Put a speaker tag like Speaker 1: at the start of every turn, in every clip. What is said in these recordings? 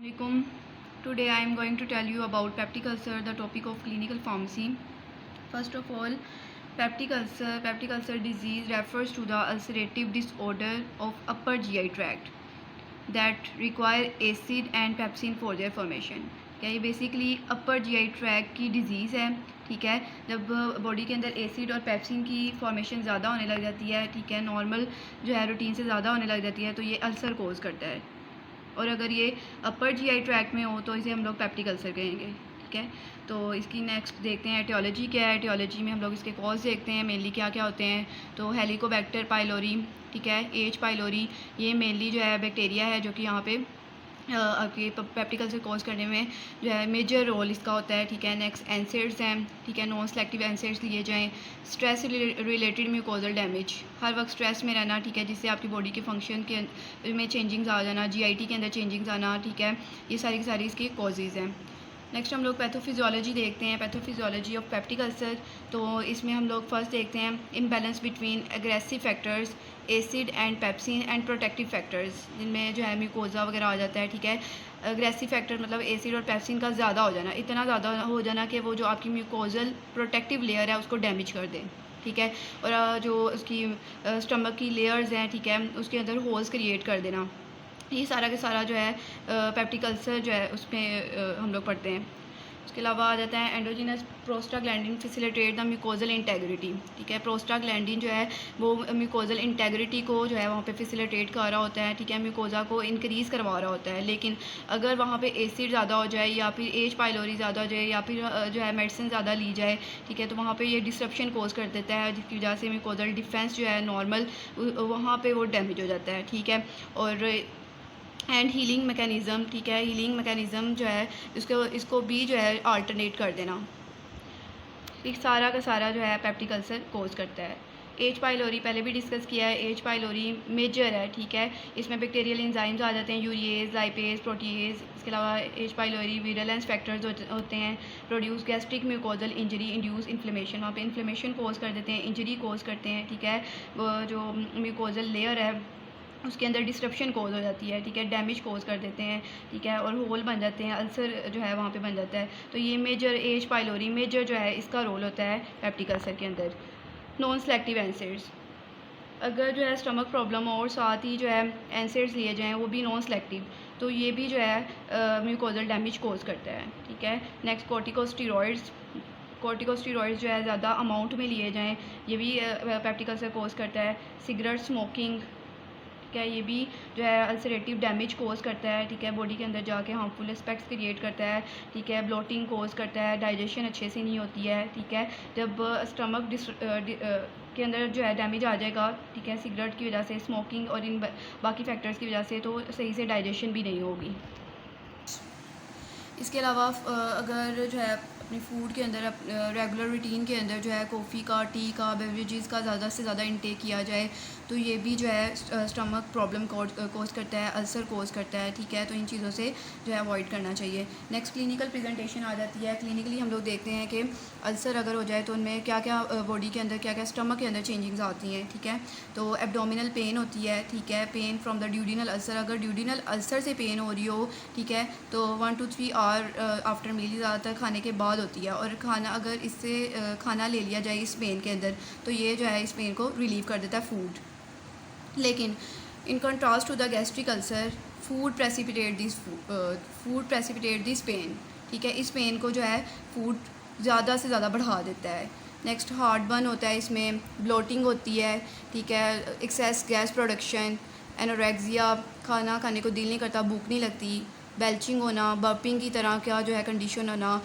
Speaker 1: Assalamualaikum. Today I am going to tell you about peptic ulcer, the topic of clinical pharmacy. First of all, peptic ulcer disease refers to the ulcerative disorder of upper GI tract that require acid and pepsin for their formation. क्या ये basically upper GI tract की disease है. ठीक है, जब body के अंदर acid और पेप्सिन की फॉर्मेशन ज़्यादा होने लग जाती है, ठीक है, नॉर्मल जो है रूटीन से ज़्यादा होने लग जाती है, तो ये अल्सर कोज करता है. और अगर ये अपर जीआई ट्रैक में हो तो इसे हम लोग पेप्टिक अल्सर कहेंगे. ठीक है, तो इसकी नेक्स्ट देखते हैं एटियोलॉजी क्या है. एटियोलॉजी में हम लोग इसके कॉज देखते हैं मेनली क्या क्या होते हैं. तो हेलिकोबैक्टर पाइलोरी, ठीक है, एच पाइलोरी, ये मेनली जो है बैक्टीरिया है जो कि यहाँ पे आपके पेप्टिक अल्सर कॉज करने में जो है मेजर रोल इसका होता है. ठीक है, नेक्स्ट एनसेड्स हैं. ठीक है, नॉन सेलेक्टिव एनसेड्स लिए जाएँ. स्ट्रेस रिलेटेड म्यूकोजल डैमेज, हर वक्त स्ट्रेस में रहना. ठीक है, जिससे आपकी बॉडी के फंक्शन के में चेंजिंग्स आ जाना, जीआईटी के अंदर चेंजिंग्स आना. ठीक है, ये सारी की सारी इसके कॉजेज़ हैं. नेक्स्ट हम लोग पैथोफिजियोलॉजी देखते हैं, पैथोफिजियोलॉजी ऑफ पेप्टिक अल्सर. तो इसमें हम लोग फर्स्ट देखते हैं imbalance between aggressive factors, acid and pepsin and protective factors, जिनमें जो है म्यूकोजा वगैरह आ जाता है. ठीक है, एग्रेसिव फैक्टर मतलब एसिड और पेप्सिन का ज़्यादा हो जाना, इतना ज़्यादा हो जाना कि वो जो आपकी म्यूकोजल प्रोटेक्टिव लेयर है उसको डैमेज कर दे. ठीक है, और जो उसकी स्टमक की लेयर्स हैं, ठीक है, उसके अंदर होल्स क्रिएट कर देना. ये सारा का सारा जो है पेप्टिक अल्सर जो है उसमें हम लोग पढ़ते हैं. उसके अलावा आ जाता है endogenous prostaglandin facilitate the mucosal integrity. ठीक है, प्रोस्टाग्लैंडिन जो है वो म्यूकोजल इंटेग्रिटी को जो है वहाँ पे फैसिलिटेट कर रहा होता है. ठीक है, म्यूकोजा को इंक्रीज़ करवा रहा होता है. लेकिन अगर वहाँ पे एसिड ज़्यादा हो जाए या फिर एच पाइलोरी ज़्यादा हो जाए या फिर जो है मेडिसिन ज़्यादा ली जाए, ठीक है, तो वहाँ पे ये डिस्ट्रप्शन कोज कर देता है, जिसकी वजह से म्यूकोजल डिफेंस जो है नॉर्मल वहाँ पे वो डैमेज हो जाता है. ठीक है, और एंड हीलिंग मैकेनिज़्म. ठीक है, हीलिंग मैकेनिज़्म जो है इसको भी जो है अल्टरनेट कर देना. एक सारा का सारा जो है पेप्टिक अल्सर कोज करता है. एच पाइलोरी पहले भी डिस्कस किया है. एच पाइलोरी मेजर है. ठीक है, इसमें बैक्टीरियल एंजाइम्स आ जाते हैं, यूरिएज, लाइपेज, प्रोटीएज. इसके अलावा एच पाइलोरी विरलेंस फैक्टर्स होते हैं. Produce gastric mucosal injury, induce inflammation, वहाँ पे इन्फ्लेमेशन कोज कर देते हैं, इंजरी कोज करते हैं. ठीक है, वो जो म्यूकोजल लेयर है उसके अंदर डिस्ट्रप्शन कोज हो जाती है. ठीक है, डैमेज कोज कर देते हैं. ठीक है, और होल बन जाते हैं, अल्सर जो है वहाँ पे बन जाता है. तो ये मेजर एच पाइलोरी मेजर जो है इसका रोल होता है पेप्टिक अल्सर के अंदर. नॉन सेलेक्टिव एनसेड्स, अगर जो है स्टमक प्रॉब्लम और साथ ही जो है एनसेड्स लिए जाएँ वो भी नॉन सेलेक्टिव, तो ये भी जो है म्यूकोजल डैमेज कोज करता है. ठीक है, नेक्स्ट कॉर्टिकोस्टेरॉइड्स. कॉर्टिकोस्टेरॉइड्स जो है ज़्यादा अमाउंट में लिए जाएँ, ये भी पेप्टिक अल्सर कोज करता है. सिगरेट स्मोकिंग, ठीक है, ये भी जो है अल्सरेटिव डैमेज कोज करता है. ठीक है, बॉडी के अंदर जाके हार्मफुल एस्पेक्ट्स क्रिएट करता है. ठीक है, ब्लोटिंग कोज करता है, डाइजेशन अच्छे से नहीं होती है. ठीक है, जब स्टमक के अंदर जो है डैमेज आ जाएगा, ठीक है, सिगरेट की वजह से, स्मोकिंग और इन बाकी फैक्टर्स की वजह से, तो सही से डाइजेशन भी नहीं होगी. इसके अलावा अगर जो है अपनी फूड के अंदर रेगुलर रूटीन के अंदर जो है कॉफ़ी का, टी का, बेवरेजेस का ज़्यादा से ज़्यादा इंटेक किया जाए तो ये भी जो है स्टमक प्रॉब्लम कोज करता है, अल्सर कोज करता है. ठीक है, तो इन चीज़ों से जो है अवॉइड करना चाहिए. नेक्स्ट क्लिनिकल प्रेजेंटेशन आ जाती है. क्लिनिकली हम लोग देखते हैं कि अल्सर अगर हो जाए तो उनमें क्या क्या बॉडी के अंदर क्या क्या स्टमक के अंदर चेंजिंग्स आती हैं. ठीक है, तो एब्डोमिनल पेन होती है. ठीक है, pain from the duodenal ulcer, अगर ड्यूडिनल अल्सर से पेन हो रही हो, ठीक है, तो 1 to 3 आवर आफ्टर मील, ज़्यादातर खाने के बाद होती है. और खाना अगर इससे खाना ले लिया जाए इस पेन के अंदर तो ये जो है इस पेन को रिलीव कर देता है फूड. लेकिन in contrast to the gastric ulcer, food precipitate this pain. ठीक है, इस पेन को जो है फूड ज़्यादा से ज़्यादा बढ़ा देता है. नेक्स्ट हार्ट बर्न होता है, इसमें ब्लोटिंग होती है. ठीक है, एक्सेस गैस प्रोडक्शन, एनोरेक्सिया, खाना खाने को दिल नहीं करता, भूख नहीं लगती, बेल्चिंग होना, बर्पिंग की तरह क्या जो है कंडीशन होना,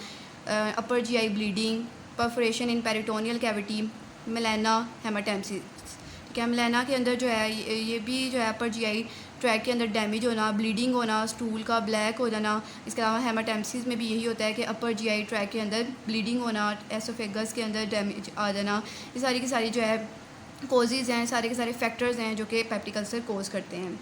Speaker 1: अपर जीआई ब्लीडिंग, परफोरेशन इन पेरिटोनियल कैविटी, मेलाना, हेमाटेम्सिस. ठीक है, मेलाना के अंदर जो है ये भी जो है अपर जीआई ट्रैक के अंदर डैमेज होना, ब्लीडिंग होना, स्टूल का ब्लैक हो जाना. इसके अलावा हेमाटेम्सिस में भी यही होता है कि अपर जीआई ट्रैक के अंदर ब्लीडिंग होना, एसोफेगस के अंदर डैमेज आ जाना. ये सारी की सारी जो है कोजेज़ हैं, सारे के सारे फैक्टर्स हैं जो कि पेप्टिक अल्सर कोज करते हैं.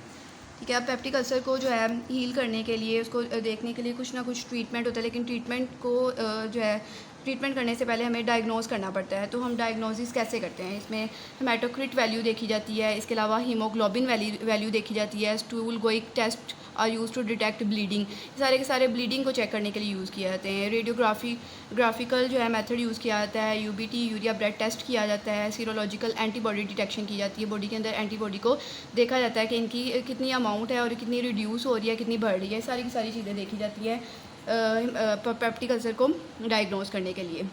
Speaker 1: ठीक है, अब पेप्टिक अल्सर को जो है हील करने के लिए उसको देखने के लिए कुछ ना कुछ ट्रीटमेंट होता है. लेकिन ट्रीटमेंट को जो है ट्रीटमेंट करने से पहले हमें डायग्नोज करना पड़ता है। तो हम डायग्नोसिस कैसे करते हैं, इसमें हेमाटोक्रिट वैल्यू देखी जाती है, इसके अलावा हीमोग्लोबिन वैल्यू देखी जाती है, stool guaiac test are use to detect bleeding, सारे के सारे ब्लीडिंग को चेक करने के लिए यूज़ किए जाते हैं। ग्राफिकल जो है मेथड यूज़ किया जाता है, यूबीटी यूरिया ब्लड टेस्ट किया जाता है, सीरोलॉजिकल एंटीबॉडी डिटेक्शन की जाती है, बॉडी के अंदर एंटीबॉडी को देखा जाता है कि इनकी कितनी अमाउंट है और कितनी रिड्यूस हो रही है, कितनी बढ़ रही है, सारी की सारी चीज़ें देखी जाती है पेप्टिक अल्सर को डायग्नोज करने के लिए।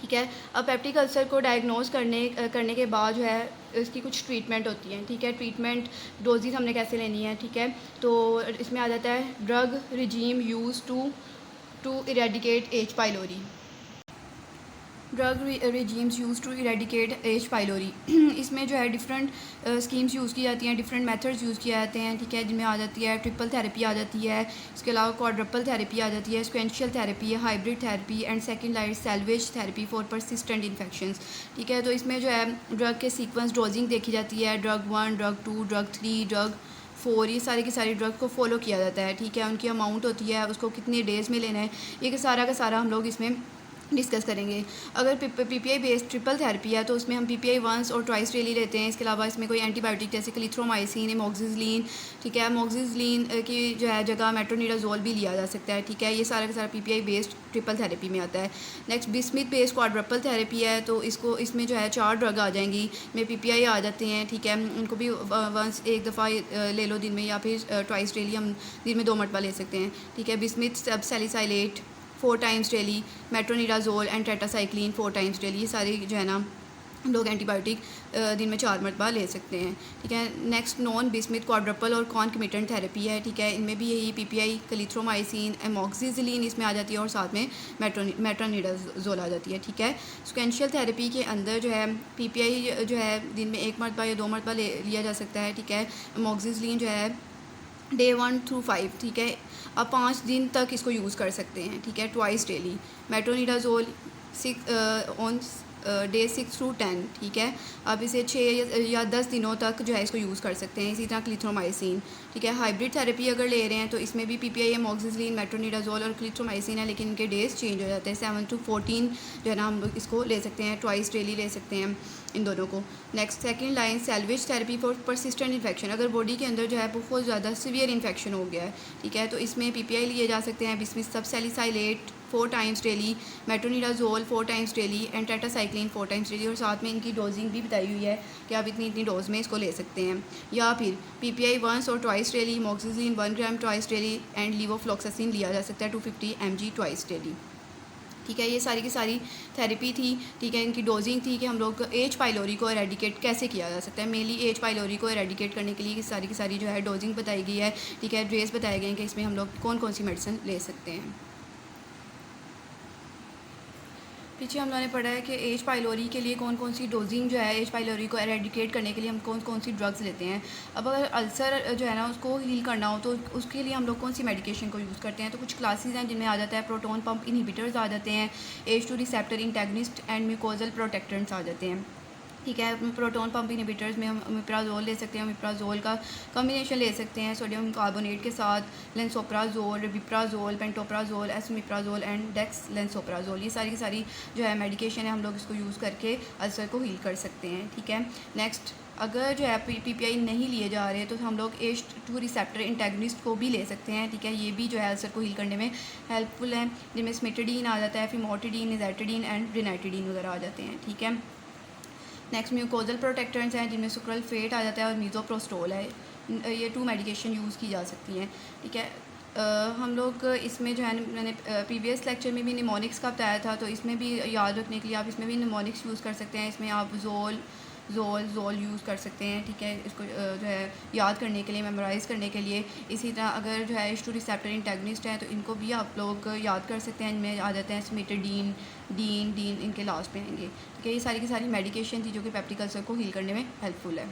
Speaker 1: ठीक है, अब पेप्टिक अल्सर को डायग्नोज करने के बाद जो है इसकी कुछ ट्रीटमेंट होती है। ठीक है, ट्रीटमेंट डोजेज हमने कैसे लेनी है। ठीक है, तो इसमें आ जाता है drug regime use to eradicate H pylori. Drug regimes use to eradicate H pylori. इसमें जो है डिफरेंट स्कीम्स यूज़ की जाती हैं, डिफरेंट मेथड्स यूज़ किए जाते हैं। ठीक है, जिनमें आ जाती है ट्रिपल थेरेपी आ जाती है, इसके अलावा क्वाड्रपल थेरेपी आ जाती है, स्क्वेंशियल थेरेपी है, hybrid therapy and second line salvage therapy for persistent infections. ठीक है, तो इसमें जो है ड्रग के सीक्वेंस डोजिंग देखी जाती है, ड्रग 1, ड्रग 2, ड्रग 3, ड्रग 4, ये सारी की सारी ड्रग को फॉलो किया जाता है। ठीक है, उनकी अमाउंट होती है, उसको कितने डेज़ में लेना है, ये सारा का सारा हम लोग इसमें डिस्कस करेंगे। अगर पीपीआई बेस्ड ट्रिपल थेरेपी है तो उसमें हम पीपीआई वंस और ट्वाइस डेली लेते हैं। इसके अलावा इसमें कोई एंटीबायोटिक जैसे क्लिथ्रोमाइसिन, एमोक्सिसिलिन, ठीक है, एमोक्सिसिलिन की जो है जगह मेट्रोनिडाजोल भी लिया जा सकता है। ठीक है, ये सारा का सारा पीपीआई बेस्ड ट्रिपल थेरेपी में आता है। Next bismuth based quadruple therapy है, तो इसमें जो है 4 ड्रग आ जाएंगी, में पीपीआई आ जाते हैं। ठीक है, उनको भी वंस एक दफ़ा ले लो दिन में, या फिर ट्वाइस डेली हम दिन में 2 मरतबा ले सकते हैं। ठीक है, बिस्मिथ सब salicylate 4 times daily, metronidazole and tetracycline 4 times daily, ये सारी जो है ना हम लोग एंटीबायोटिक दिन में 4 मरतबा ले सकते हैं। ठीक है, नेक्स्ट नॉन बिस्मिथ क्वाड्रपल और कॉन्कमिटेंट थेरेपी है। ठीक है, इनमें भी यही पीपीआई, क्लिथ्रोमाइसिन, एमोक्सिसिलिन इसमें आ जाती है और साथ में मेट्रोनिडाजोल आ जाती है। ठीक है, स्क्वेंशियल थेरेपी के अंदर जो है पीपीआई जो है दिन में 1 मरतबा या 2 मरतबा लिया जा सकता है। ठीक है, एमोक्सिसिलिन जो है डे 1 through 5। ठीक है, आप 5 दिन तक इसको यूज़ कर सकते हैं। ठीक है, twice daily. Metronidazole 6 on day 6 through 10। ठीक है, आप इसे 6 या 10 दिनों तक जो है इसको यूज़ कर सकते हैं। इसी तरह क्लिथ्रोमाइसिन। ठीक है, हाइब्रिड थेरेपी अगर ले रहे हैं तो इसमें भी पीपीआई, एमोक्सिसिलिन, मेट्रोनिडाजोल और क्लिथ्रोमाइसिन है, लेकिन इनके डेज चेंज हो जाते हैं। 7 to 14 जो है ना हम लोग इसको ले सकते हैं, ट्वाइस डेली ले सकते हैं इन दोनों को। Next second line salvage therapy for persistent infection, अगर बॉडी के अंदर जो है बहुत ज़्यादा सीवियर इन्फेक्शन हो गया है। ठीक है, तो इसमें पीपीआई लिए जा सकते हैं, बिस्मिथ सब salicylate 4 times daily, metronidazole 4 times daily and tetracycline 4 times daily, और साथ में इनकी डोजिंग भी बताई हुई है कि आप इतनी डोज में इसको ले सकते हैं। या फिर पीपीआई वंस और twice daily, amoxicillin 1 gram twice daily and levofloxacin लिया जा सकता है 250 mg ट्वाइस डेली। ठीक है, ये सारी की सारी थेरेपी थी। ठीक है, इनकी डोजिंग थी कि हम लोग एच पाइलोरी को एरेडिकेट कैसे किया जा सकता है। मेनली एच पाइलोरी को एरेडिकेट करने के लिए सारी की सारी जो है डोजिंग बताई गई है। ठीक है, ड्रेस बताए गए हैं कि इसमें हम लोग कौन कौन सी मेडिसिन ले सकते हैं। पीछे हम लोगों ने पढ़ा है कि एच पाइलोरी के लिए कौन कौन सी डोजिंग जो है, एच पाइलोरी को एरेडिकेट करने के लिए हम कौन कौन सी ड्रग्स लेते हैं। अब अगर अल्सर जो है ना उसको हील करना हो तो उसके लिए हम लोग कौन सी मेडिकेशन को यूज़ करते हैं। तो कुछ क्लासेस हैं जिनमें आ जाता है प्रोटोन पंप इनहिबिटर्स आ जाते हैं, H2 रिसेप्टर इंटेगनिस्ट एंड म्यूकोजल प्रोटेक्टेंट्स आ जाते हैं। ठीक है, प्रोटोन पंप इनहिबिटर्स में हम अमिप्राजोल ले सकते हैं, अमिप्राजोल का कॉम्बिनेशन ले सकते हैं सोडियम कार्बोनेट के साथ, lansoprazole, रिबिप्राजोल, pantoprazole, एसमिप्राजोल and desks lansoprazole, ये सारी की सारी जो है मेडिकेशन है, हम लोग इसको यूज़ करके अल्सर को हील कर सकते हैं। ठीक है, नेक्स्ट अगर जो है पीपीआई नहीं लिए जा रहे तो हम लोग H2 रिसेप्टर इंटेगनिस्ट को भी ले सकते हैं। ठीक है, ये भी जो है अल्सर को हील करने में हेल्पफुल है, जिनमें स्मिटिडीन आ जाता है, फिमोटिडीन, निज़ाइटिडीन एंड रिनाइटिडीन वगैरह आ जाते हैं। ठीक है, नेक्स्ट म्यूकोजल प्रोटेक्टेंट्स हैं जिनमें सुक्रलफेट आ जाता है और मीज़ोप्रोस्टोल है, ये 2 मेडिकेशन यूज़ की जा सकती हैं। ठीक है, हम लोग इसमें जो है मैंने प्रीवियस लेक्चर में भी निमोनिक्स का बताया था, तो इसमें भी याद रखने के लिए आप इसमें भी निमोनिक्स यूज़ कर सकते हैं। इसमें आप जोल यूज़ कर सकते हैं। ठीक है, इसको जो है याद करने के लिए, मेमोराइज़ करने के लिए। इसी तरह अगर जो है H2 रिसेप्टर इंटेगनिस्ट है तो इनको भी आप लोग याद कर सकते हैं, इनमें आ जाते हैं स्मिटिडीन, डीन इनके लास्ट पे आएंगे। ठीक है, ये सारी की सारी मेडिकेशन थी जो कि पेप्टिक अल्सर को हील करने में हेल्पफुल है।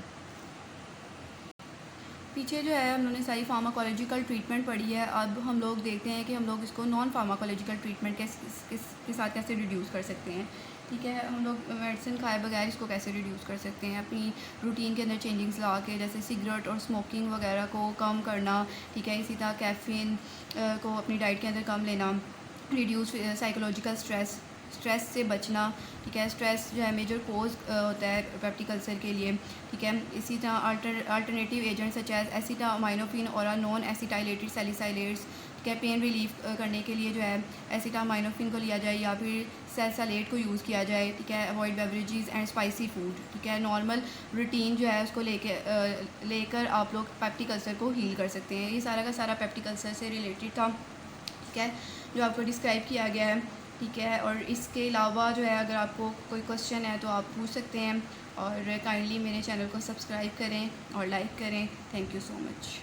Speaker 1: पीछे जो है उन्होंने सारी फार्माकोलॉजिकल ट्रीटमेंट पढ़ी है। अब हम लोग देखते हैं कि हम लोग इसको नॉन फार्माकोलॉजिकल ट्रीटमेंट के साथ कैसे रिड्यूस कर सकते हैं। ठीक है, हम लोग मेडिसिन खाए बगैर इसको कैसे रिड्यूस कर सकते हैं, अपनी रूटीन के अंदर चेंजिंग्स ला के, जैसे सिगरेट और स्मोकिंग वगैरह को कम करना। ठीक है, इसी तरह कैफ़ीन को अपनी डाइट के अंदर कम लेना, रिड्यूस साइकोलॉजिकल स्ट्रेस, स्ट्रेस से बचना, ठीक है। स्ट्रेस जो है मेजर कोज होता है पेप्टिक अल्सर के लिए, ठीक है। इसी तरह अल्टरनेटिव एजेंट सच एज एसिटामाइनोफेन और नॉन एसिटाइलेटेड सैलिसाइलेट्स, ठीक है, पेन रिलीफ करने के लिए जो है एसिटामाइनोफेन को लिया जाए या फिर सैलिसाइलेट को यूज़ किया जाए, ठीक है। Avoid beverages and spicy food, ठीक है। नॉर्मल रूटीन जो है उसको लेकर आप लोग पेप्टिक अल्सर को हील कर सकते हैं। ये सारा का सारा पेप्टिक अल्सर से रिलेटेड था, ठीक है, जो आपको डिस्क्राइब किया गया है, ठीक है। और इसके अलावा जो है अगर आपको कोई क्वेश्चन है तो आप पूछ सकते हैं, और काइंडली मेरे चैनल को सब्सक्राइब करें और लाइक करें। Thank you so much.